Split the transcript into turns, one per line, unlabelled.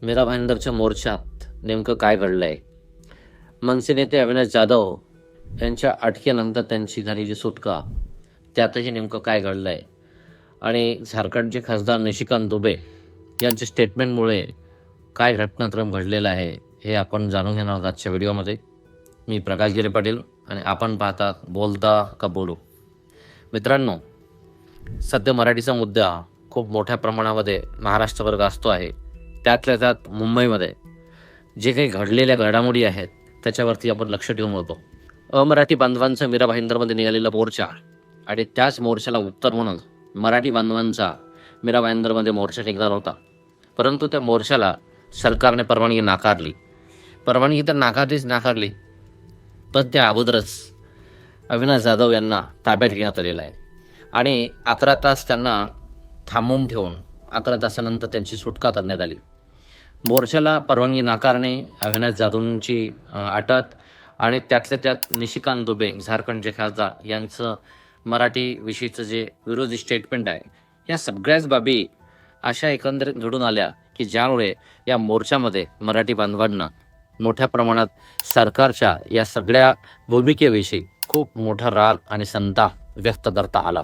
मीरा भाईंदरच्या मोर्चात नेमकं काय घडलंय? मनसे नेते अविनाश जाधव यांच्या अटकेनंतर त्यांची झालेली सुटका, त्यातही नेमकं काय घडलंय? आणि झारखंडचे खासदार निशिकांत दुबे यांच्या स्टेटमेंटमुळे काय घटनाक्रम घडलेला आहे, हे आपण जाणून घेणार आहोत आजच्या व्हिडिओमध्ये. मी प्रकाश गिरे पाटील आणि आपण पाहता बोलता का बोलू. मित्रांनो, सध्या मराठीचा मुद्दा खूप मोठ्या प्रमाणामध्ये महाराष्ट्रभर गाजतो आहे. त्यातल्या त्यात मुंबईमध्ये जे काही घडलेल्या घडामोडी आहेत त्याच्यावरती आपण लक्ष ठेवून होतो. अमराठी बांधवांचा मीरा भाईंदरमध्ये निघालेला मोर्चा आणि त्याच मोर्चाला उत्तर म्हणून मराठी बांधवांचा मीरा भाईंदरमध्ये मोर्चा निघणार होता. परंतु त्या मोर्चाला सरकारने परवानगी नाकारली. परवानगी तर नाकारली, पण त्या अगोदरच अविनाश जाधव यांना ताब्यात घेण्यात आलेलं आहे आणि 11 तास त्यांना थांबवून ठेवून 11 तासानंतर त्यांची सुटका करण्यात आली. मोर्चाला परवानगी नाकारणे, अविनाश जाधवची अटक आणि त्यातल्या त्यात निशिकांत दुबे झारखंडचे खासदार यांचं मराठीविषयीचं जे विरोधी स्टेटमेंट आहे, या सगळ्याच बाबी अशा एकंदरीत घडून आल्या की ज्यामुळे या मोर्चामध्ये मराठी बांधवांना मोठ्या प्रमाणात सरकारच्या या सगळ्या भूमिकेविषयी खूप मोठा राग आणि संताप व्यक्त करता आला.